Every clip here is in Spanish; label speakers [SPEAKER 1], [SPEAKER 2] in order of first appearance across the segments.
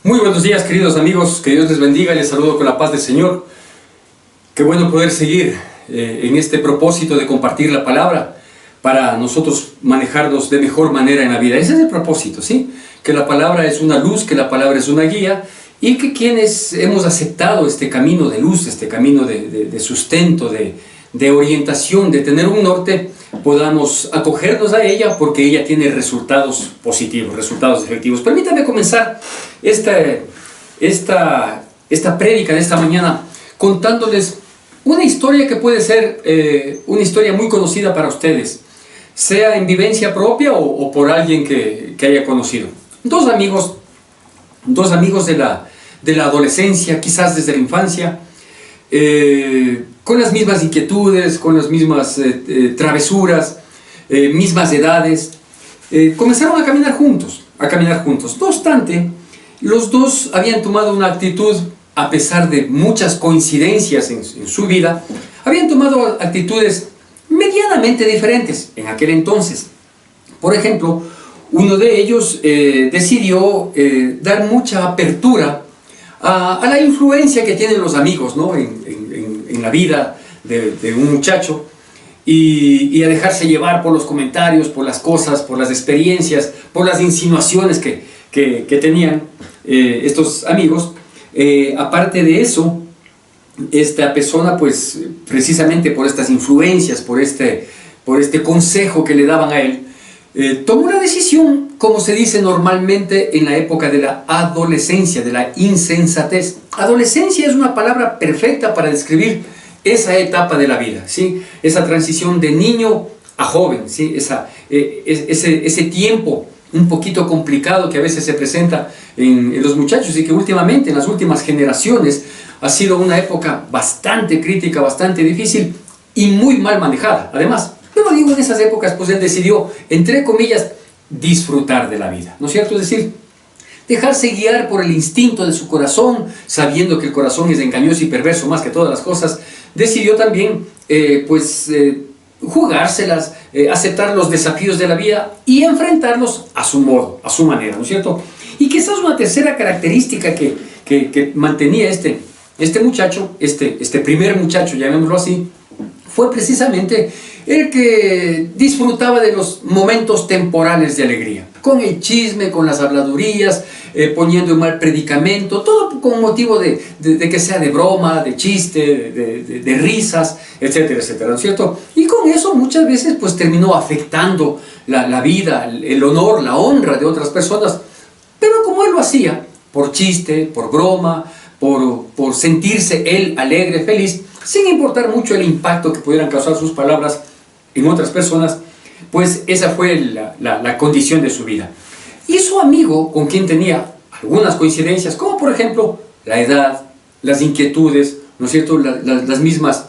[SPEAKER 1] Muy buenos días, queridos amigos, que Dios les bendiga y les saludo con la paz del Señor. Qué bueno poder seguir en este propósito de compartir la palabra para nosotros manejarnos de mejor manera en la vida. Ese es el propósito, ¿sí? Que la palabra es una luz, que la palabra es una guía y que quienes hemos aceptado este camino de luz, este camino de sustento, de orientación, de tener un norte, podamos acogernos a ella porque ella tiene resultados positivos, resultados efectivos. Permítame comenzar esta prédica de esta mañana contándoles una historia que puede ser una historia muy conocida para ustedes, sea en vivencia propia o por alguien que haya conocido. Dos amigos de la adolescencia, quizás desde la infancia, con las mismas inquietudes, con las mismas travesuras, mismas edades, comenzaron a caminar juntos. No obstante, los dos habían tomado una actitud, a pesar de muchas coincidencias en su vida, habían tomado actitudes medianamente diferentes en aquel entonces. Por ejemplo, uno de ellos decidió dar mucha apertura a la influencia que tienen los amigos, ¿no? en la vida de un muchacho y a dejarse llevar por los comentarios, por las cosas, por las experiencias, por las insinuaciones que tenían estos amigos. Aparte de eso, esta persona, pues precisamente por estas influencias, por este consejo que le daban a él, tomó una decisión, como se dice normalmente en la época de la adolescencia, de la insensatez. Adolescencia es una palabra perfecta para describir esa etapa de la vida, ¿sí? Esa transición de niño a joven, ¿sí? Ese tiempo un poquito complicado que a veces se presenta en los muchachos y que últimamente, en las últimas generaciones, ha sido una época bastante crítica, bastante difícil y muy mal manejada, además. Pero digo, en esas épocas, pues él decidió, entre comillas, disfrutar de la vida, ¿no es cierto? Es decir, dejarse guiar por el instinto de su corazón, sabiendo que el corazón es engañoso y perverso más que todas las cosas. Decidió también, jugárselas, aceptar los desafíos de la vida y enfrentarlos a su modo, a su manera, ¿no es cierto? Y quizás una tercera característica que mantenía este muchacho, este primer muchacho, llamémoslo así, fue precisamente el que disfrutaba de los momentos temporales de alegría, con el chisme, con las habladurías, poniendo en mal predicamento, todo con motivo de que sea de broma, de chiste, de risas, etcétera, etcétera, ¿no es cierto? Y con eso muchas veces pues terminó afectando la vida, el honor, la honra de otras personas, pero como él lo hacía, por chiste, por broma, por sentirse él alegre, feliz, sin importar mucho el impacto que pudieran causar sus palabras en otras personas, pues esa fue la condición de su vida. Y su amigo, con quien tenía algunas coincidencias, como por ejemplo la edad, las inquietudes, ¿no es cierto?, las mismas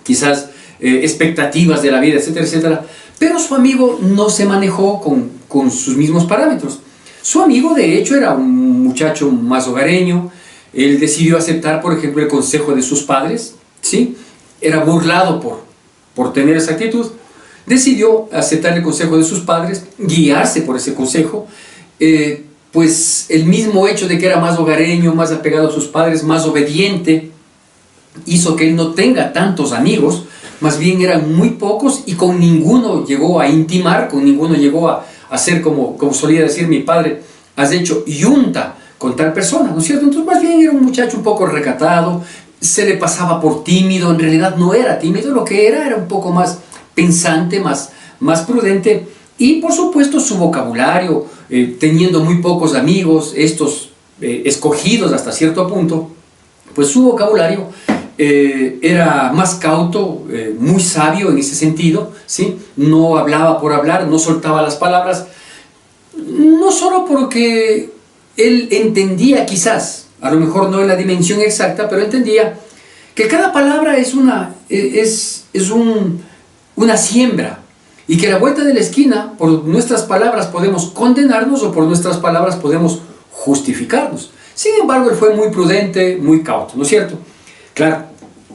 [SPEAKER 1] quizás expectativas de la vida, etcétera, etcétera, pero su amigo no se manejó con sus mismos parámetros. Su amigo, de hecho, era un muchacho más hogareño. Él decidió aceptar, por ejemplo, el consejo de sus padres, ¿sí? Era burlado por tener esa actitud. Decidió aceptar el consejo de sus padres, guiarse por ese consejo, pues el mismo hecho de que era más hogareño, más apegado a sus padres, más obediente, hizo que él no tenga tantos amigos, más bien eran muy pocos y con ninguno llegó a intimar, con ninguno llegó a hacer como solía decir mi padre, has hecho yunta con tal persona, ¿no es cierto? Entonces más bien era un muchacho un poco recatado, se le pasaba por tímido, en realidad no era tímido, lo que era un poco más pensante, más prudente, y por supuesto su vocabulario, teniendo muy pocos amigos, estos escogidos hasta cierto punto, pues su vocabulario era más cauto, muy sabio en ese sentido, ¿sí? No hablaba por hablar, no soltaba las palabras, no solo porque él entendía quizás, a lo mejor no en la dimensión exacta, pero entendía que cada palabra es una siembra y que a la vuelta de la esquina, por nuestras palabras podemos condenarnos o por nuestras palabras podemos justificarnos. Sin embargo, él fue muy prudente, muy cauto, ¿no es cierto? Claro,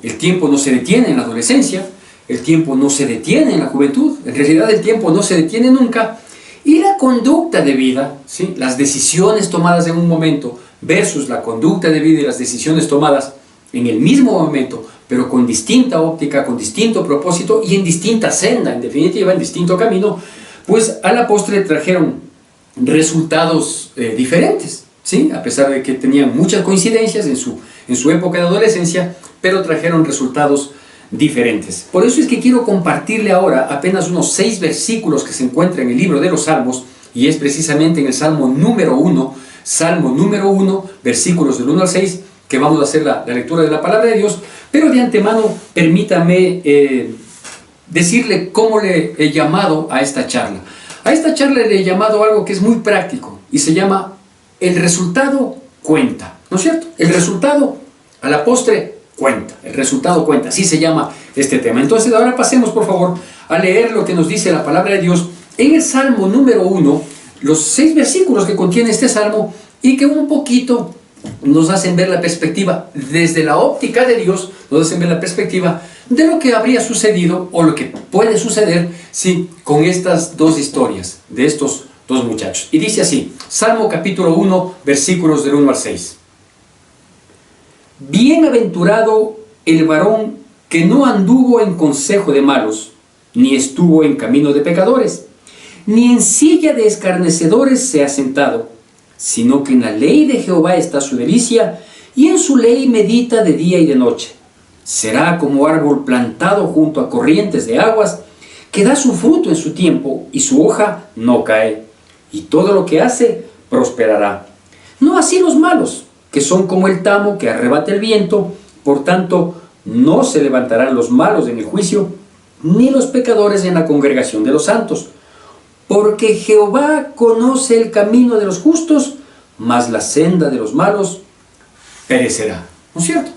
[SPEAKER 1] el tiempo no se detiene en la adolescencia, el tiempo no se detiene en la juventud, en realidad el tiempo no se detiene nunca, y la conducta de vida, ¿sí? Las decisiones tomadas en un momento versus la conducta de vida y las decisiones tomadas en el mismo momento, pero con distinta óptica, con distinto propósito y en distinta senda, en definitiva, en distinto camino, pues a la postre trajeron resultados diferentes, ¿sí? A pesar de que tenían muchas coincidencias en su época de adolescencia, pero trajeron resultados diferentes. Por eso es que quiero compartirle ahora apenas unos 6 versículos que se encuentran en el libro de los Salmos, y es precisamente en el Salmo número 1, versículos del 1 al 6, que vamos a hacer la lectura de la palabra de Dios. Pero de antemano permítame decirle cómo le he llamado a esta charla. A esta charla le he llamado algo que es muy práctico y se llama el resultado cuenta, ¿no es cierto? El resultado a la postre cuenta, el resultado cuenta, así se llama este tema. Entonces ahora pasemos por favor a leer lo que nos dice la palabra de Dios en el Salmo número 1, los 6 versículos que contiene este Salmo y que un poquito nos hacen ver la perspectiva desde la óptica de Dios, nos hacen ver la perspectiva de lo que habría sucedido o lo que puede suceder si con estas dos historias de estos dos muchachos. Y dice así, Salmo capítulo 1, versículos del 1 al 6. Bienaventurado el varón que no anduvo en consejo de malos, ni estuvo en camino de pecadores, ni en silla de escarnecedores se ha sentado, sino que en la ley de Jehová está su delicia, y en su ley medita de día y de noche. Será como árbol plantado junto a corrientes de aguas, que da su fruto en su tiempo, y su hoja no cae, y todo lo que hace prosperará. No así los malos, que son como el tamo que arrebata el viento. Por tanto, no se levantarán los malos en el juicio, ni los pecadores en la congregación de los santos. Porque Jehová conoce el camino de los justos, mas la senda de los malos perecerá. ¿No es cierto?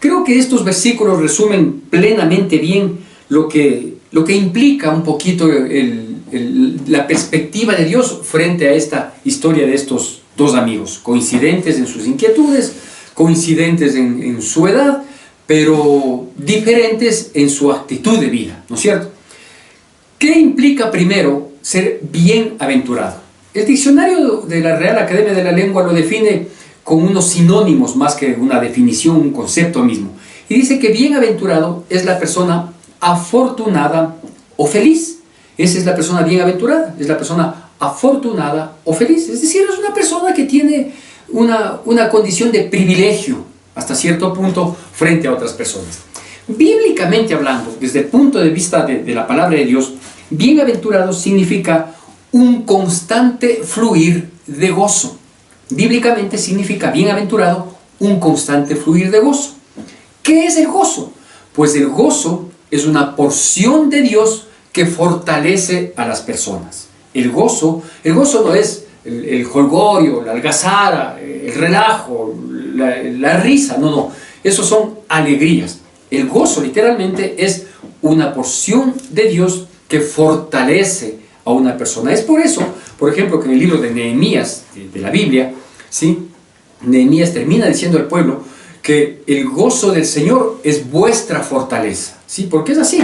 [SPEAKER 1] Creo que estos versículos resumen plenamente bien lo que implica un poquito la perspectiva de Dios frente a esta historia de estos dos amigos, coincidentes en sus inquietudes, coincidentes en su edad, pero diferentes en su actitud de vida, ¿no es cierto? ¿Qué implica primero ser bienaventurado? El diccionario de la Real Academia de la Lengua lo define con unos sinónimos más que una definición, un concepto mismo. Y dice que bienaventurado es la persona afortunada o feliz. Esa es la persona bienaventurada, es la persona afortunada o feliz. Es decir, es una persona que tiene una condición de privilegio hasta cierto punto frente a otras personas. Bíblicamente hablando, desde el punto de vista de la palabra de Dios, bienaventurado significa un constante fluir de gozo. Bíblicamente significa bienaventurado un constante fluir de gozo. ¿Qué es el gozo? Pues el gozo es una porción de Dios que fortalece a las personas. El gozo no es el jolgorio, la algazara, el relajo, la risa, no. Esos son alegrías. El gozo literalmente es una porción de Dios que fortalece a una persona. Es por eso, por ejemplo, que en el libro de Nehemías, de la Biblia, ¿sí? Nehemías termina diciendo al pueblo que el gozo del Señor es vuestra fortaleza, ¿sí? Porque es así.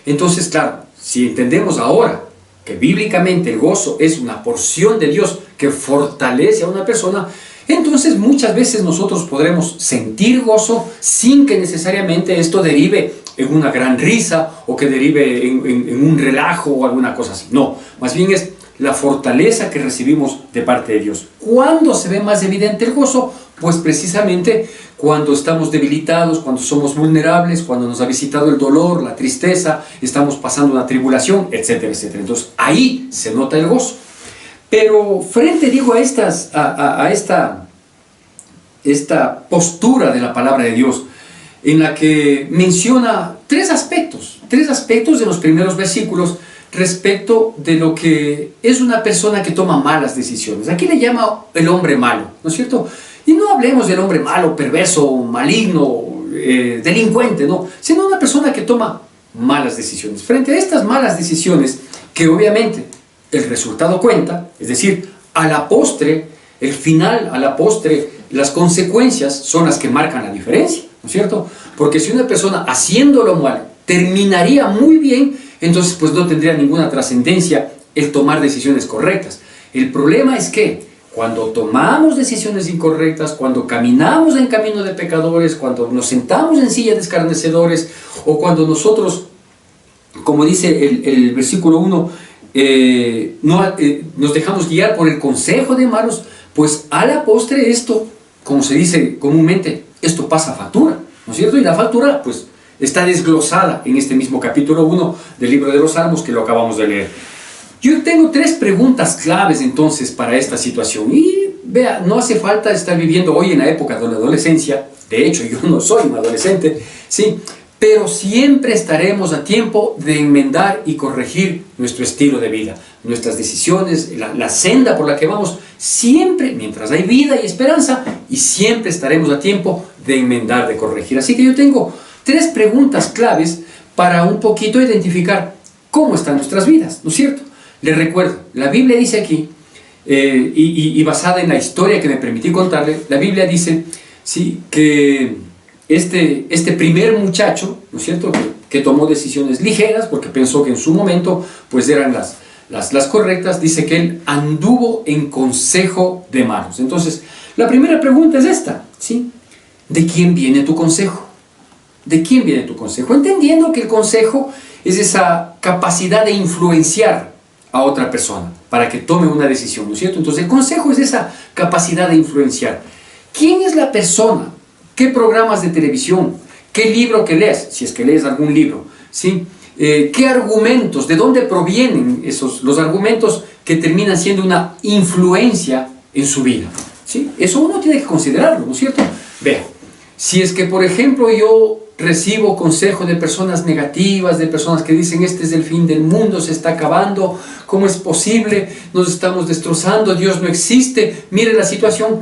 [SPEAKER 1] Entonces, claro, si entendemos ahora que bíblicamente el gozo es una porción de Dios que fortalece a una persona, entonces muchas veces nosotros podremos sentir gozo sin que necesariamente esto derive en una gran risa o que derive en un relajo o alguna cosa así. No, más bien es la fortaleza que recibimos de parte de Dios. ¿Cuándo se ve más evidente el gozo? Pues precisamente cuando estamos debilitados, cuando somos vulnerables, cuando nos ha visitado el dolor, la tristeza, estamos pasando una tribulación, etcétera, etcétera. Entonces ahí se nota el gozo. Pero frente, digo, a esta postura de la palabra de Dios, en la que menciona tres aspectos de los primeros versículos respecto de lo que es una persona que toma malas decisiones. Aquí le llama el hombre malo, ¿no es cierto? Y no hablemos del hombre malo, perverso, maligno, delincuente, no, sino una persona que toma malas decisiones. Frente a estas malas decisiones, que obviamente el resultado cuenta, es decir, a la postre, el final, a la postre, las consecuencias son las que marcan la diferencia, ¿no es cierto? Porque si una persona haciéndolo mal terminaría muy bien, entonces pues no tendría ninguna trascendencia el tomar decisiones correctas. El problema es que cuando tomamos decisiones incorrectas, cuando caminamos en camino de pecadores, cuando nos sentamos en silla de escarnecedores, o cuando nosotros, como dice el versículo 1, nos dejamos guiar por el consejo de malos, pues a la postre esto, como se dice comúnmente, esto pasa factura, ¿no es cierto? Y la factura, pues, está desglosada en este mismo capítulo 1 del libro de los Salmos que lo acabamos de leer. Yo tengo 3 preguntas claves entonces para esta situación. Y vea, no hace falta estar viviendo hoy en la época de la adolescencia. De hecho, yo no soy un adolescente, ¿sí? Pero siempre estaremos a tiempo de enmendar y corregir nuestro estilo de vida, nuestras decisiones, la senda por la que vamos, siempre, mientras hay vida y esperanza, y siempre estaremos a tiempo de enmendar, de corregir. Así que yo tengo 3 preguntas claves para un poquito identificar cómo están nuestras vidas, ¿no es cierto? Les recuerdo, la Biblia dice aquí, y basada en la historia que me permití contarle, la Biblia dice, sí, que este primer muchacho, ¿no es cierto?, que tomó decisiones ligeras, porque pensó que en su momento, pues eran las correctas, dice que él anduvo en consejo de malos. Entonces, la primera pregunta es esta, ¿sí? ¿De quién viene tu consejo? ¿De quién viene tu consejo? Entendiendo que el consejo es esa capacidad de influenciar a otra persona para que tome una decisión, ¿no es cierto? Entonces el consejo es esa capacidad de influenciar. ¿Quién es la persona? ¿Qué programas de televisión? ¿Qué libro que lees? Si es que lees algún libro, ¿sí? ¿Qué argumentos? ¿De dónde provienen los argumentos que terminan siendo una influencia en su vida? ¿Sí? Eso uno tiene que considerarlo, ¿no es cierto? Vea, si es que por ejemplo yo recibo consejo de personas negativas, de personas que dicen este es el fin del mundo, se está acabando, ¿cómo es posible? Nos estamos destrozando, Dios no existe, mire la situación.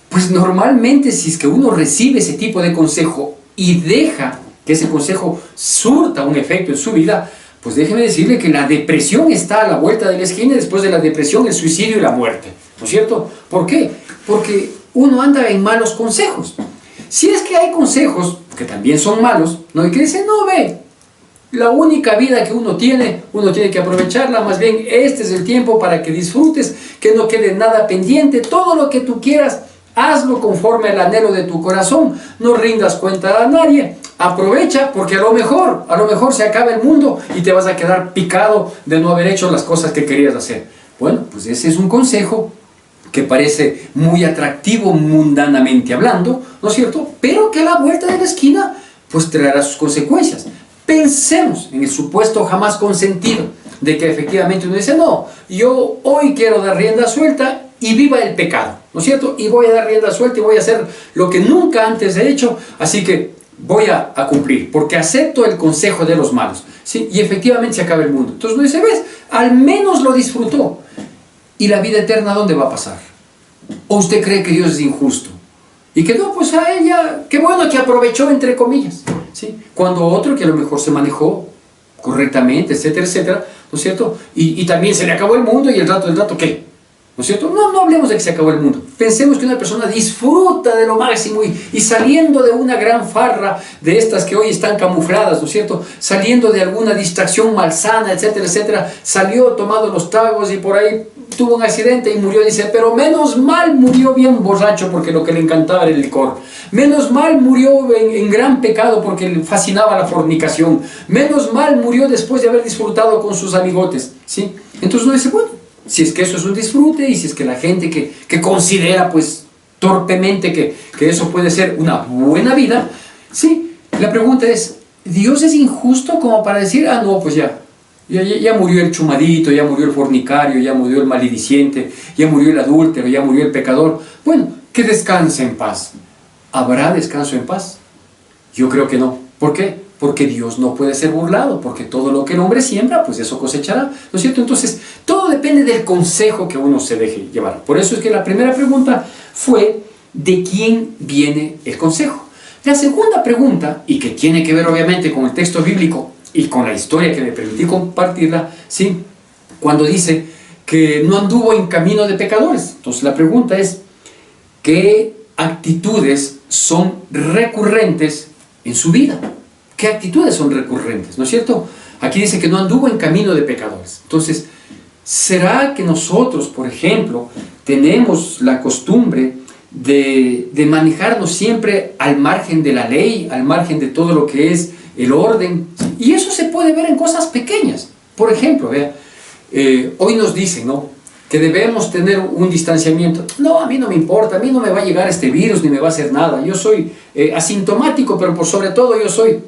[SPEAKER 1] Pues normalmente si es que uno recibe ese tipo de consejo y deja que ese consejo surta un efecto en su vida, pues déjeme decirle que la depresión está a la vuelta de la esquina, y después de la depresión el suicidio y la muerte, ¿no es cierto? ¿Por qué? Porque uno anda en malos consejos. Si es que hay consejos que también son malos, ¿no? Y que dicen, no, ve, la única vida que uno tiene que aprovecharla, más bien este es el tiempo para que disfrutes, que no quede nada pendiente, todo lo que tú quieras, hazlo conforme al anhelo de tu corazón, no rindas cuenta a nadie, aprovecha porque a lo mejor se acaba el mundo y te vas a quedar picado de no haber hecho las cosas que querías hacer. Bueno, pues ese es un consejo que parece muy atractivo mundanamente hablando, ¿no es cierto? Pero que a la vuelta de la esquina, pues traerá sus consecuencias. Pensemos en el supuesto jamás consentido, de que efectivamente uno dice, no, yo hoy quiero dar rienda suelta y viva el pecado, ¿no es cierto? Y voy a dar rienda suelta y voy a hacer lo que nunca antes he hecho, así que voy a cumplir, porque acepto el consejo de los malos, ¿sí? Y efectivamente se acaba el mundo. Entonces uno dice, ¿ves? Al menos lo disfrutó. ¿Y la vida eterna dónde va a pasar? ¿O usted cree que Dios es injusto? Y que no, pues a ella, qué bueno que aprovechó, entre comillas, ¿sí? Cuando otro que a lo mejor se manejó correctamente, etcétera, etcétera, ¿no es cierto? Y también se le acabó el mundo y el rato, ¿qué? ¿No es cierto? No hablemos de que se acabó el mundo. Pensemos que una persona disfruta de lo máximo y saliendo de una gran farra de estas que hoy están camufladas, ¿no es cierto? Saliendo de alguna distracción malsana, etcétera, etcétera, salió tomado los tragos y por ahí tuvo un accidente y murió. Dice, pero menos mal murió bien borracho porque lo que le encantaba era el licor. Menos mal murió en gran pecado porque le fascinaba la fornicación. Menos mal murió después de haber disfrutado con sus amigotes, ¿sí? Entonces uno dice, bueno, si es que eso es un disfrute y si es que la gente que considera pues torpemente que eso puede ser una buena vida, sí, la pregunta es, ¿Dios es injusto como para decir, ah no, pues ya murió el chumadito, ya murió el fornicario, ya murió el malediciente, ya murió el adúltero, ya murió el pecador? Bueno, que descanse en paz. ¿Habrá descanso en paz? Yo creo que no. ¿Por qué? Porque Dios no puede ser burlado, porque todo lo que el hombre siembra, pues eso cosechará, ¿no es cierto? Entonces, todo depende del consejo que uno se deje llevar. Por eso es que la primera pregunta fue, ¿de quién viene el consejo? La segunda pregunta, y que tiene que ver obviamente con el texto bíblico y con la historia que me permití compartirla, ¿sí? Cuando dice que no anduvo en camino de pecadores. Entonces la pregunta es, ¿qué actitudes son recurrentes en su vida? ¿Qué actitudes son recurrentes? ¿No es cierto? Aquí dice que no anduvo en camino de pecadores. Entonces, ¿será que nosotros, por ejemplo, tenemos la costumbre de manejarnos siempre al margen de la ley, al margen de todo lo que es el orden, y eso se puede ver en cosas pequeñas. Por ejemplo, vea, hoy nos dicen, ¿no?, que debemos tener un distanciamiento. No, a mí no me importa, a mí no me va a llegar este virus ni me va a hacer nada. Yo soy asintomático, pero por sobre todo yo soy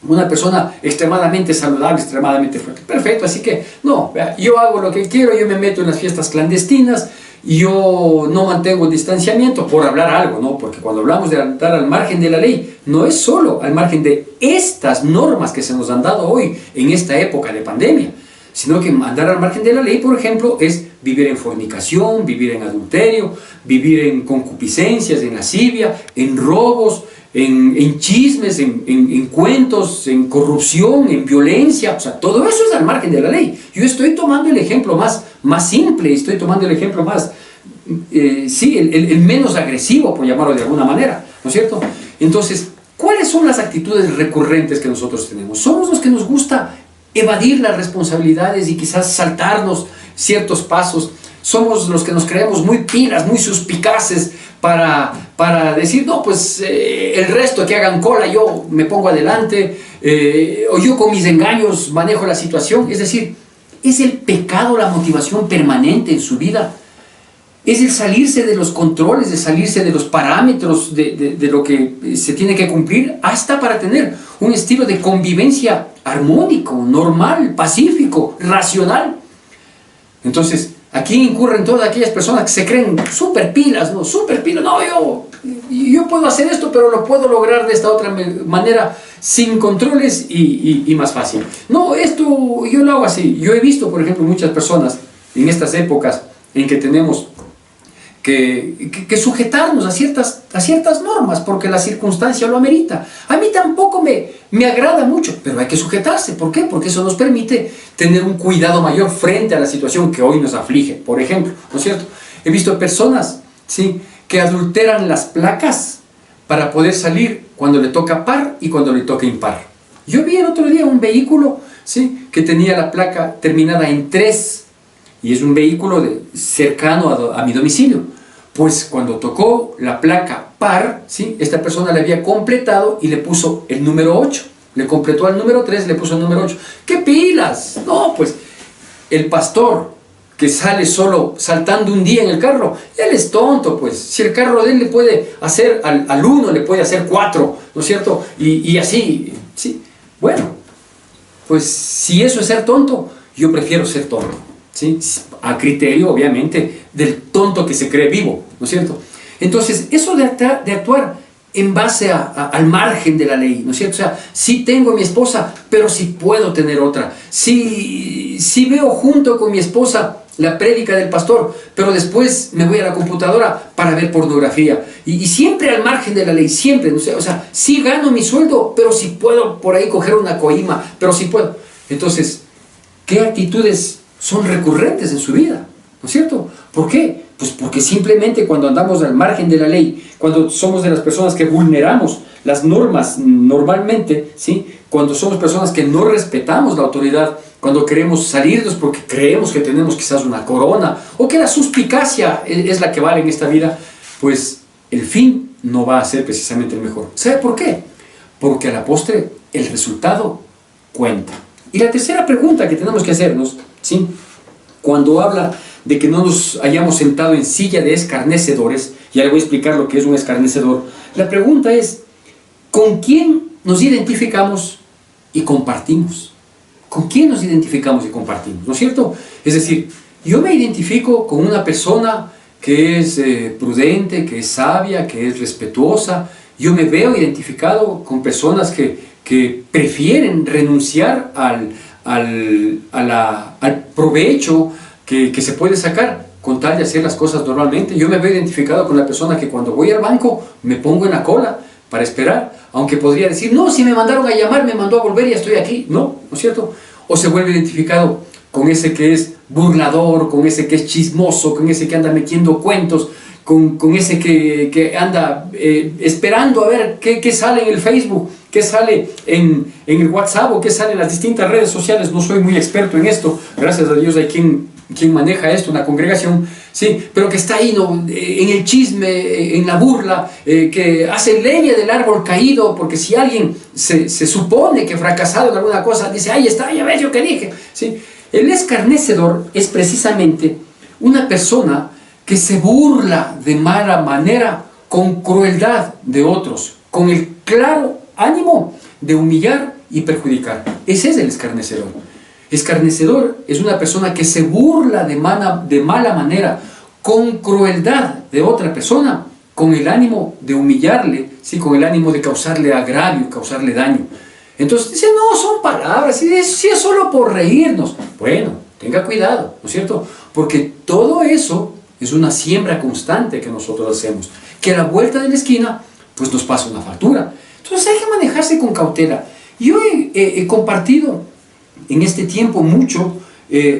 [SPEAKER 1] una persona extremadamente saludable, extremadamente fuerte. Perfecto, así que no, vea, yo hago lo que quiero, yo me meto en las fiestas clandestinas, yo no mantengo distanciamiento, por hablar algo, ¿no? Porque cuando hablamos de andar al margen de la ley, no es solo al margen de estas normas que se nos han dado hoy en esta época de pandemia, sino que andar al margen de la ley, por ejemplo, es vivir en fornicación, vivir en adulterio, vivir en concupiscencias, en lascivia, en robos, en chismes, en cuentos, en corrupción, en violencia. O sea, todo eso es al margen de la ley. Yo estoy tomando el ejemplo más simple, estoy tomando el ejemplo más, el menos agresivo, por llamarlo de alguna manera, ¿no es cierto? Entonces, ¿cuáles son las actitudes recurrentes que nosotros tenemos? Somos los que nos gusta evadir las responsabilidades y quizás saltarnos ciertos pasos. Somos los que nos creemos muy pilas, muy suspicaces para decir, no, pues el resto que hagan cola, yo me pongo adelante, o yo con mis engaños manejo la situación. Es decir, es el pecado la motivación permanente en su vida. Es el salirse de los controles, de salirse de los parámetros de lo que se tiene que cumplir, hasta para tener un estilo de convivencia armónico, normal, pacífico, racional. Entonces, aquí incurren todas aquellas personas que se creen súper pilas, ¿no? Súper pilas, no, yo puedo hacer esto, pero lo puedo lograr de esta otra manera, sin controles y más fácil. No, esto yo lo hago así. Yo he visto, por ejemplo, muchas personas en estas épocas en que tenemos que sujetarnos a ciertas normas, porque la circunstancia lo amerita. A mí tampoco me agrada mucho, pero hay que sujetarse. ¿Por qué? Porque eso nos permite tener un cuidado mayor frente a la situación que hoy nos aflige. Por ejemplo, ¿no es cierto? He visto personas, ¿sí?, que adulteran las placas para poder salir cuando le toca par y cuando le toca impar. Yo vi el otro día un vehículo, ¿sí?, que tenía la placa terminada en 3, y es un vehículo cercano a mi domicilio. Pues cuando tocó la placa par, ¿sí?, esta persona le había completado y le puso el número 8. Le completó al número 3, le puso el número 8. ¡Qué pilas! No, pues el pastor que sale solo saltando un día en el carro, él es tonto, pues. Si el carro de él le puede hacer al 1, le puede hacer 4, ¿no es cierto? Y así, ¿sí? Bueno, pues si eso es ser tonto, yo prefiero ser tonto, ¿sí?, a criterio, obviamente, del tonto que se cree vivo, ¿no es cierto? Entonces, eso de actuar en base al margen de la ley, ¿no es cierto? O sea, sí tengo a mi esposa, pero sí puedo tener otra. Sí veo junto con mi esposa la prédica del pastor, pero después me voy a la computadora para ver pornografía. Y siempre al margen de la ley, siempre, ¿no? O sea, sí gano mi sueldo, pero sí puedo por ahí coger una coima, pero sí puedo. Entonces, ¿qué actitudes son recurrentes en su vida? ¿No es cierto? ¿Por qué? Pues porque simplemente cuando andamos al margen de la ley, cuando somos de las personas que vulneramos las normas normalmente, ¿sí?, cuando somos personas que no respetamos la autoridad, cuando queremos salirnos porque creemos que tenemos quizás una corona, o que la suspicacia es la que vale en esta vida, pues el fin no va a ser precisamente el mejor. ¿Sabe por qué? Porque a la postre el resultado cuenta. Y la tercera pregunta que tenemos que hacernos, ¿sí?, cuando habla de que no nos hayamos sentado en silla de escarnecedores, ya le voy a explicar lo que es un escarnecedor, la pregunta es, ¿con quién nos identificamos y compartimos? ¿Con quién nos identificamos y compartimos? ¿No es cierto? Es decir, yo me identifico con una persona que es prudente, que es sabia, que es respetuosa. Yo me veo identificado con personas que prefieren renunciar al provecho que se puede sacar con tal de hacer las cosas normalmente. Yo me veo identificado con la persona que cuando voy al banco me pongo en la cola para esperar, aunque podría decir, no, si me mandaron a llamar, me mandó a volver y estoy aquí. No, ¿no es cierto? O se vuelve identificado con ese que es burlador, con ese que es chismoso, con ese que anda metiendo cuentos, con ese que anda esperando a ver qué sale en el Facebook, qué sale en el WhatsApp o qué sale en las distintas redes sociales. No soy muy experto en esto, gracias a Dios hay quien quién maneja esto, una congregación, sí, pero que está ahí, ¿no?, en el chisme, en la burla, que hace leña del árbol caído, porque si alguien se supone que ha fracasado en alguna cosa, dice, ahí está, ya ves, yo que dije, ¿sí? El escarnecedor es precisamente una persona que se burla de mala manera, con crueldad de otros, con el claro ánimo de humillar y perjudicar. Ese es el escarnecedor. Escarnecedor es una persona que se burla de mala manera, con crueldad de otra persona, con el ánimo de humillarle, ¿sí?, con el ánimo de causarle agravio, causarle daño. Entonces dice, no, son palabras, si es solo por reírnos. Bueno, tenga cuidado, ¿no es cierto? Porque todo eso es una siembra constante que nosotros hacemos, que a la vuelta de la esquina, pues nos pasa una factura. Entonces hay que manejarse con cautela. Yo he compartido en este tiempo mucho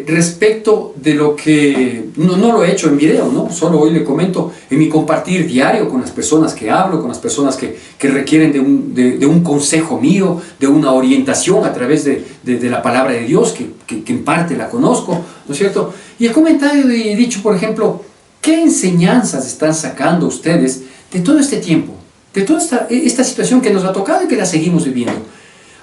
[SPEAKER 1] respecto de lo que, no lo he hecho en video, ¿no? Solo hoy le comento en mi compartir diario con las personas que hablo, con las personas que requieren de un consejo mío, de una orientación a través de la palabra de Dios, que en parte la conozco, ¿no es cierto? Y he comentado y he dicho, por ejemplo, ¿qué enseñanzas están sacando ustedes de todo este tiempo? De toda esta situación que nos ha tocado y que la seguimos viviendo.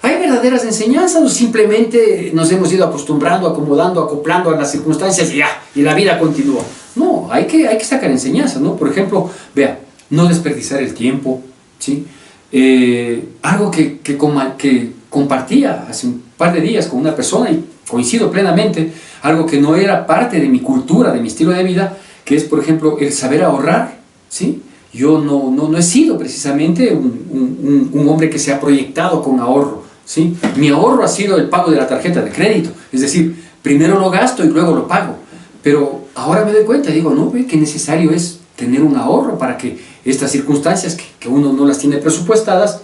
[SPEAKER 1] ¿Hay verdaderas enseñanzas o simplemente nos hemos ido acostumbrando, acomodando, acoplando a las circunstancias y la vida continúa? No, hay que sacar enseñanzas, ¿no? Por ejemplo, vea, no desperdiciar el tiempo, ¿sí? Algo que compartía hace un par de días con una persona y coincido plenamente, algo que no era parte de mi cultura, de mi estilo de vida, que es, por ejemplo, el saber ahorrar, ¿sí? Yo no he sido precisamente un hombre que se ha proyectado con ahorro, ¿sí? Mi ahorro ha sido el pago de la tarjeta de crédito, es decir, primero lo gasto y luego lo pago. Pero ahora me doy cuenta, digo, no, ve que necesario es tener un ahorro para que estas circunstancias que uno no las tiene presupuestadas,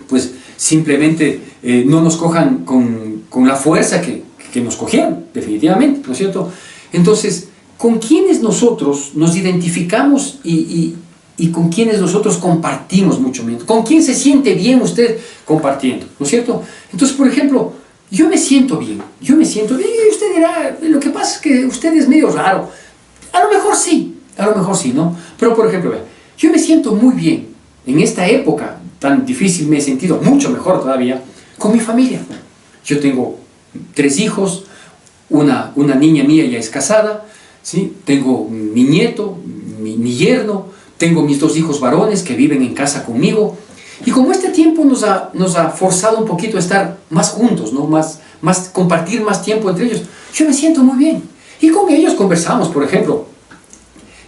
[SPEAKER 1] pues simplemente no nos cojan con la fuerza que nos cogieron, definitivamente, ¿no es cierto? Entonces, ¿con quiénes nosotros nos identificamos y con quienes nosotros compartimos mucho menos? ¿Con quién se siente bien usted compartiendo? ¿No es cierto? Entonces, por ejemplo, yo me siento bien, y usted dirá, lo que pasa es que usted es medio raro. A lo mejor sí, ¿no? Pero, por ejemplo, yo me siento muy bien en esta época tan difícil, me he sentido mucho mejor todavía con mi familia. Yo tengo 3 hijos, una niña mía ya es casada, ¿sí? Tengo mi nieto, mi yerno, tengo mis 2 hijos varones que viven en casa conmigo. Y como este tiempo nos ha forzado un poquito a estar más juntos, ¿no? Compartir más tiempo entre ellos, yo me siento muy bien. Y con ellos conversamos, por ejemplo,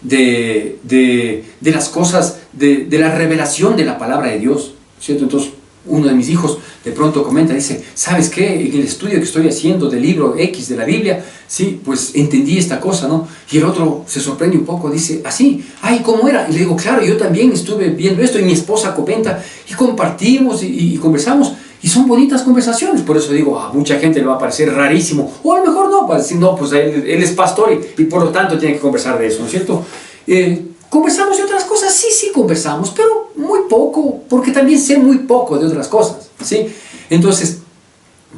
[SPEAKER 1] de las cosas, de la revelación de la palabra de Dios, ¿cierto? Entonces, uno de mis hijos de pronto comenta, dice, ¿sabes qué? En el estudio que estoy haciendo del libro X de la Biblia, sí, pues entendí esta cosa, ¿no? Y el otro se sorprende un poco, dice, ¿así? Ay, ¿cómo era? Y le digo, claro, yo también estuve viendo esto, y mi esposa comenta, y compartimos, y conversamos, y son bonitas conversaciones. Por eso digo, a mucha gente le va a parecer rarísimo, o a lo mejor no, para decir, no, pues él es pastor, y por lo tanto tiene que conversar de eso, ¿no es cierto? ¿Conversamos de otras cosas? Sí conversamos, pero muy poco, porque también sé muy poco de otras cosas, ¿sí? Entonces,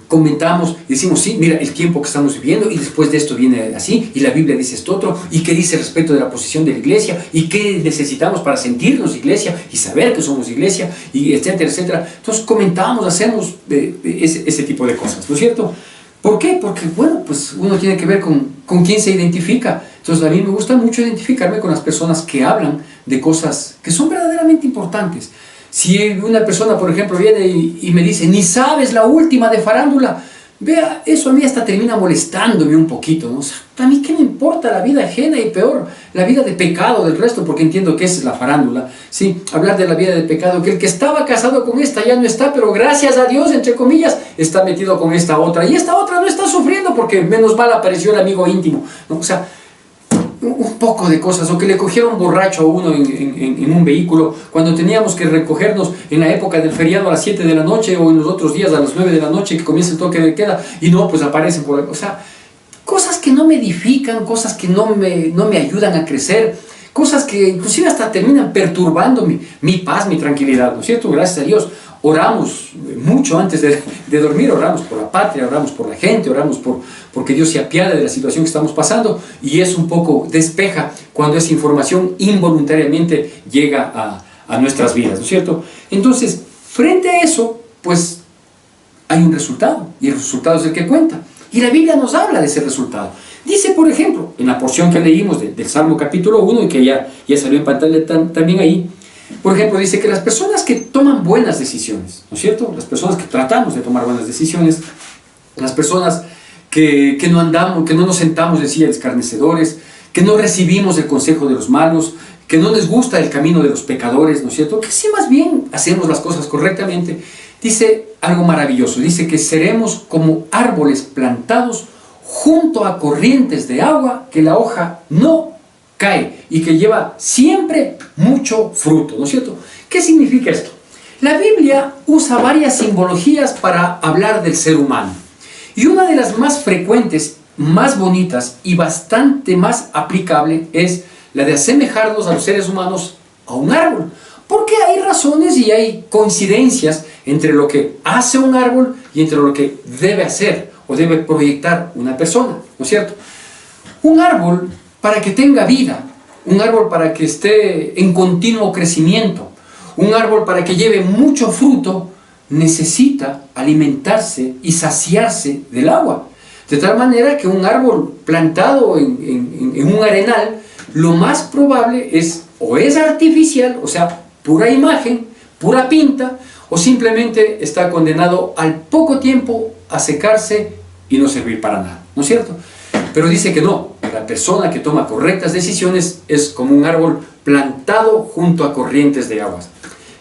[SPEAKER 1] comentamos y decimos, sí, mira, el tiempo que estamos viviendo, y después de esto viene así, y la Biblia dice esto otro, y qué dice respecto de la posición de la iglesia, y qué necesitamos para sentirnos iglesia, y saber que somos iglesia, y etcétera, etcétera. Entonces, comentamos, hacemos ese tipo de cosas, ¿no es cierto? ¿Por qué? Porque, bueno, pues uno tiene que ver con quién se identifica. Entonces, a mí me gusta mucho identificarme con las personas que hablan de cosas que son verdaderamente importantes. Si una persona, por ejemplo, viene y me dice, ni sabes la última de farándula, vea, eso a mí hasta termina molestándome un poquito, ¿no? O sea, a mí qué me importa la vida ajena, y peor, la vida de pecado del resto, porque entiendo que es la farándula, ¿sí? Hablar de la vida de pecado, que el que estaba casado con esta ya no está, pero gracias a Dios, entre comillas, está metido con esta otra, y esta otra no está sufriendo porque menos mal apareció el amigo íntimo, ¿no? O sea, un poco de cosas, o que le cogieron borracho a uno en un vehículo, cuando teníamos que recogernos en la época del feriado a las 7 de la noche, o en los otros días a las 9 de la noche que comienza el toque de queda, y no, pues aparecen por ahí. O sea, cosas que no me edifican, cosas que no me ayudan a crecer, cosas que inclusive hasta terminan perturbando mi paz, mi tranquilidad, ¿no es cierto? Gracias a Dios oramos mucho antes de dormir, oramos por la patria, oramos por la gente, oramos porque Dios se apiade de la situación que estamos pasando, y eso un poco despeja cuando esa información involuntariamente llega a nuestras vidas, ¿no es cierto? Entonces, frente a eso, pues hay un resultado, y el resultado es el que cuenta. Y la Biblia nos habla de ese resultado. Dice, por ejemplo, en la porción que leímos del Salmo capítulo 1, y que ya salió en pantalla también ahí, por ejemplo, dice que las personas que toman buenas decisiones, ¿no es cierto? Las personas que tratamos de tomar buenas decisiones, las personas que no nos sentamos en silla de escarnecedores, que no recibimos el consejo de los malos, que no les gusta el camino de los pecadores, ¿no es cierto? Que si más bien hacemos las cosas correctamente, dice algo maravilloso, dice que seremos como árboles plantados junto a corrientes de agua, que la hoja no cae y que lleva siempre mucho fruto, ¿no es cierto? ¿Qué significa esto? La Biblia usa varias simbologías para hablar del ser humano, y una de las más frecuentes, más bonitas y bastante más aplicable es la de asemejarnos a los seres humanos a un árbol, porque hay razones y hay coincidencias entre lo que hace un árbol y entre lo que debe hacer o debe proyectar una persona, ¿no es cierto? Un árbol, para que tenga vida, un árbol para que esté en continuo crecimiento, un árbol para que lleve mucho fruto, necesita alimentarse y saciarse del agua. De tal manera que un árbol plantado en un arenal, lo más probable es o es artificial, o sea, pura imagen, pura pinta, o simplemente está condenado al poco tiempo a secarse y no servir para nada, ¿no es cierto? Pero dice que no, la persona que toma correctas decisiones es como un árbol plantado junto a corrientes de aguas.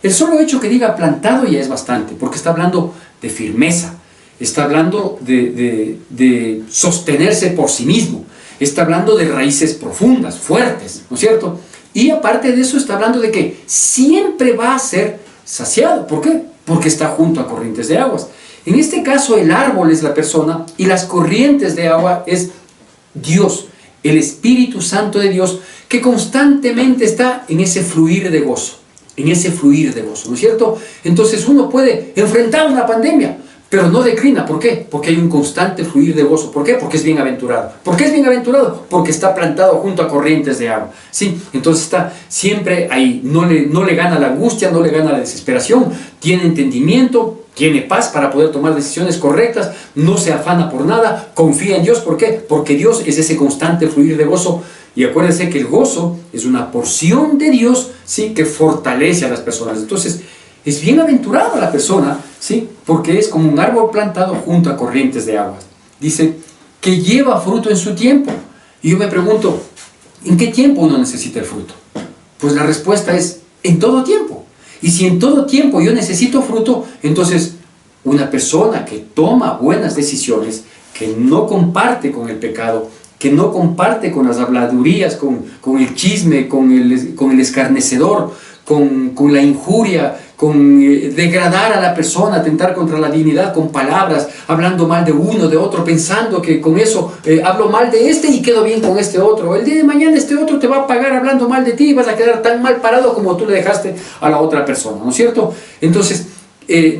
[SPEAKER 1] El solo hecho que diga plantado ya es bastante, porque está hablando de firmeza, está hablando de sostenerse por sí mismo, está hablando de raíces profundas, fuertes, ¿no es cierto? Y aparte de eso está hablando de que siempre va a ser saciado. ¿Por qué? Porque está junto a corrientes de aguas. En este caso el árbol es la persona y las corrientes de agua es Dios, el Espíritu Santo de Dios, que constantemente está en ese fluir de gozo, ¿no es cierto? Entonces uno puede enfrentar una pandemia, pero no declina. ¿Por qué? Porque hay un constante fluir de gozo. ¿Por qué? Porque es bienaventurado. ¿Por qué es bienaventurado? Porque está plantado junto a corrientes de agua. ¿Sí? Entonces está siempre ahí. No le gana la angustia, no le gana la desesperación. Tiene entendimiento, tiene paz para poder tomar decisiones correctas. No se afana por nada. Confía en Dios. ¿Por qué? Porque Dios es ese constante fluir de gozo. Y acuérdense que el gozo es una porción de Dios, ¿sí?, que fortalece a las personas. Entonces, es bienaventurada la persona, ¿sí?, porque es como un árbol plantado junto a corrientes de agua. Dice que lleva fruto en su tiempo. Y yo me pregunto, ¿en qué tiempo uno necesita el fruto? Pues la respuesta es en todo tiempo. Y si en todo tiempo yo necesito fruto, entonces una persona que toma buenas decisiones, que no comparte con el pecado, que no comparte con las habladurías, con el chisme, con el escarnecedor, con la injuria, con degradar a la persona, atentar contra la dignidad con palabras, hablando mal de uno, de otro, pensando que con eso hablo mal de este y quedo bien con este otro. El día de mañana este otro te va a pagar hablando mal de ti y vas a quedar tan mal parado como tú le dejaste a la otra persona, ¿no es cierto? Entonces,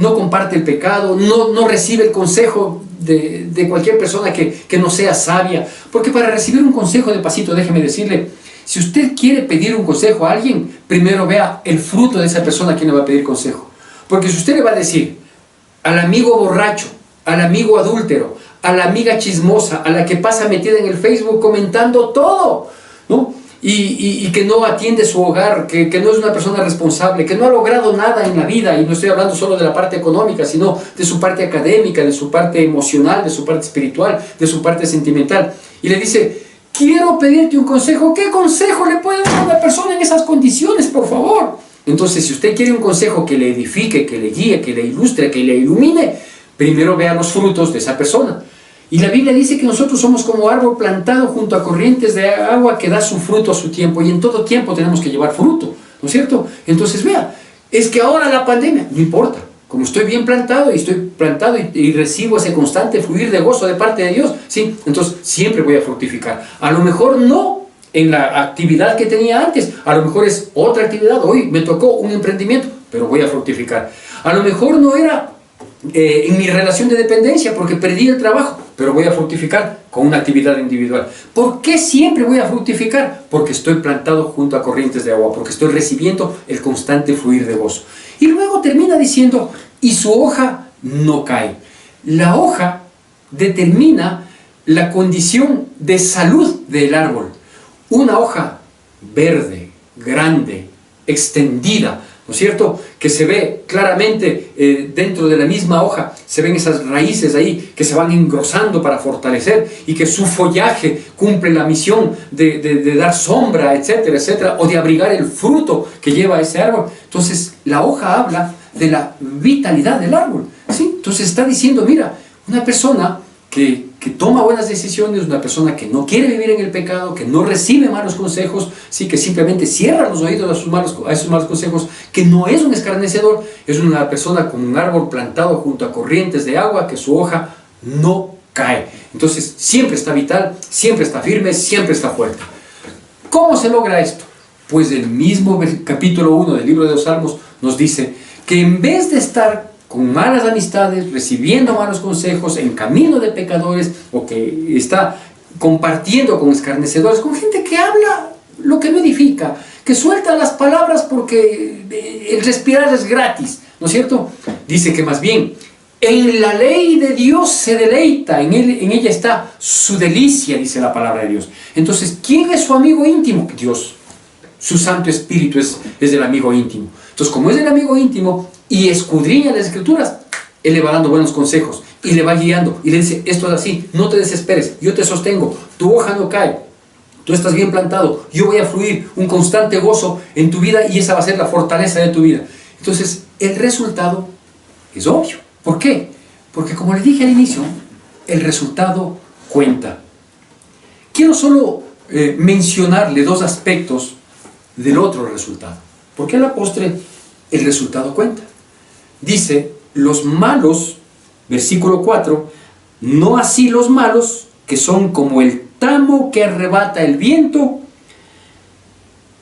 [SPEAKER 1] no comparte el pecado, no recibe el consejo de cualquier persona que no sea sabia, porque para recibir un consejo, de pasito, déjeme decirle, si usted quiere pedir un consejo a alguien, primero vea el fruto de esa persona a quien le va a pedir consejo. Porque si usted le va a decir al amigo borracho, al amigo adúltero, a la amiga chismosa, a la que pasa metida en el Facebook comentando todo, ¿no?, y que no atiende su hogar, que no es una persona responsable, que no ha logrado nada en la vida, y no estoy hablando solo de la parte económica, sino de su parte académica, de su parte emocional, de su parte espiritual, de su parte sentimental, y le dice, quiero pedirte un consejo. ¿Qué consejo le puede dar a una persona en esas condiciones, por favor? Entonces, si usted quiere un consejo que le edifique, que le guíe, que le ilustre, que le ilumine, primero vea los frutos de esa persona. Y la Biblia dice que nosotros somos como árbol plantado junto a corrientes de agua que da su fruto a su tiempo, y en todo tiempo tenemos que llevar fruto, ¿no es cierto? Entonces vea, es que ahora la pandemia, no importa, como estoy bien plantado y recibo ese constante fluir de gozo de parte de Dios, ¿sí?, entonces siempre voy a fructificar. A lo mejor no en la actividad que tenía antes. A lo mejor es otra actividad. Hoy me tocó un emprendimiento, pero voy a fructificar. A lo mejor no era en mi relación de dependencia porque perdí el trabajo, pero voy a fructificar con una actividad individual. ¿Por qué siempre voy a fructificar? Porque estoy plantado junto a corrientes de agua, porque estoy recibiendo el constante fluir de gozo. Y luego termina diciendo, y su hoja no cae. La hoja determina la condición de salud del árbol. Una hoja verde, grande, extendida, ¿no es cierto? Que se ve claramente dentro de la misma hoja, se ven esas raíces ahí que se van engrosando para fortalecer y que su follaje cumple la misión de dar sombra, etcétera, etcétera, o de abrigar el fruto que lleva ese árbol. Entonces, la hoja habla de la vitalidad del árbol, ¿sí? Entonces está diciendo, mira, una persona que toma buenas decisiones, una persona que no quiere vivir en el pecado, que no recibe malos consejos, ¿sí? Que simplemente cierra los oídos a esos malos consejos, que no es un escarnecedor, es una persona con un árbol plantado junto a corrientes de agua, que su hoja no cae. Entonces siempre está vital, siempre está firme, siempre está fuerte. ¿Cómo se logra esto? Pues el mismo capítulo 1 del libro de los Salmos nos dice que en vez de estar con malas amistades, recibiendo malos consejos, en camino de pecadores, o que está compartiendo con escarnecedores, con gente que habla lo que no edifica, que suelta las palabras porque el respirar es gratis, ¿no es cierto? Dice que más bien, en la ley de Dios se deleita, en ella está su delicia, dice la palabra de Dios. Entonces, ¿quién es su amigo íntimo? Dios. Su Santo Espíritu es el amigo íntimo. Entonces, como es el amigo íntimo y escudriña las Escrituras, Él le va dando buenos consejos y le va guiando y le dice, esto es así, no te desesperes, yo te sostengo, tu hoja no cae, tú estás bien plantado, yo voy a fluir un constante gozo en tu vida y esa va a ser la fortaleza de tu vida. Entonces, el resultado es obvio. ¿Por qué? Porque como le dije al inicio, el resultado cuenta. Quiero solo mencionarle dos aspectos del otro resultado, porque a la postre el resultado cuenta. Dice, los malos, versículo 4, no así los malos, que son como el tamo que arrebata el viento,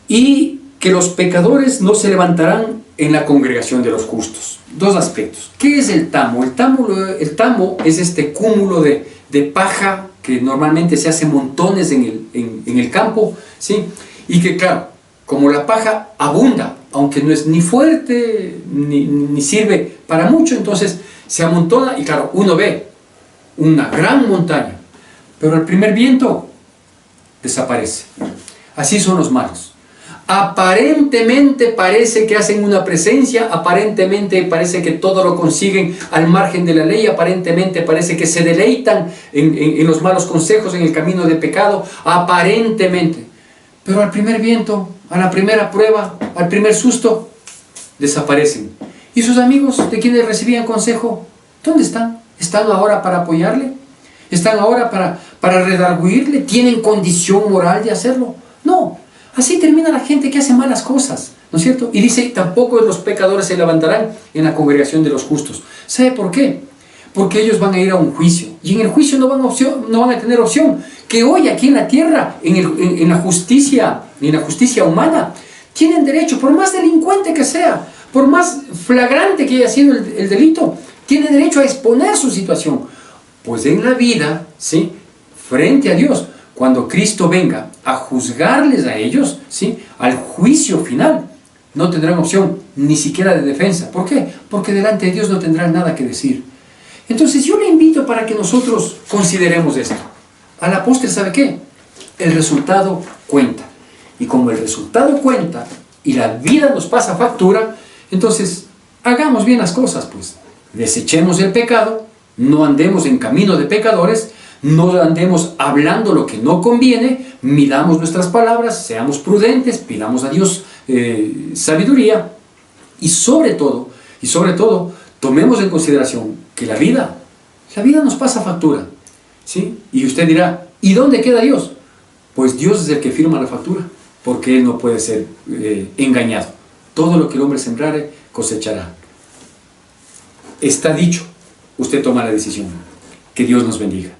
[SPEAKER 1] y que los pecadores no se levantarán en la congregación de los justos. Dos aspectos. ¿Qué es el tamo? El tamo es este cúmulo de paja que normalmente se hace montones en el campo, ¿sí? Y que claro, como la paja abunda, aunque no es ni fuerte ni sirve para mucho, entonces se amontona y claro, uno ve una gran montaña, pero al primer viento desaparece. Así son los malos. Aparentemente parece que hacen una presencia, aparentemente parece que todo lo consiguen al margen de la ley, aparentemente parece que se deleitan en los malos consejos, en el camino de pecado, aparentemente. Pero al primer viento, a la primera prueba, al primer susto, desaparecen. ¿Y sus amigos de quienes recibían consejo? ¿Dónde están? ¿Están ahora para apoyarle? ¿Están ahora para redarguirle? ¿Tienen condición moral de hacerlo? No. Así termina la gente que hace malas cosas, ¿no es cierto? Y dice, tampoco los pecadores se levantarán en la congregación de los justos. ¿Sabe por qué? Porque ellos van a ir a un juicio. Y en el juicio no van a tener opción. Que hoy aquí en la tierra, en la justicia humana, tienen derecho, por más delincuente que sea, por más flagrante que haya sido el delito, tienen derecho a exponer su situación. Pues en la vida, ¿sí? Frente a Dios, cuando Cristo venga a juzgarles a ellos, ¿sí? Al juicio final, no tendrán opción ni siquiera de defensa. ¿Por qué? Porque delante de Dios no tendrán nada que decir. Entonces yo le invito para que nosotros consideremos esto. A la postre, ¿sabe qué? El resultado cuenta. Y como el resultado cuenta y la vida nos pasa factura, entonces hagamos bien las cosas, pues. Desechemos el pecado, no andemos en camino de pecadores, no andemos hablando lo que no conviene, midamos nuestras palabras, seamos prudentes, pidamos a Dios sabiduría y sobre todo, tomemos en consideración que la vida nos pasa factura, ¿sí? Y usted dirá, ¿y dónde queda Dios? Pues Dios es el que firma la factura, porque Él no puede ser engañado. Todo lo que el hombre sembrare, cosechará. Está dicho, usted toma la decisión. Que Dios nos bendiga.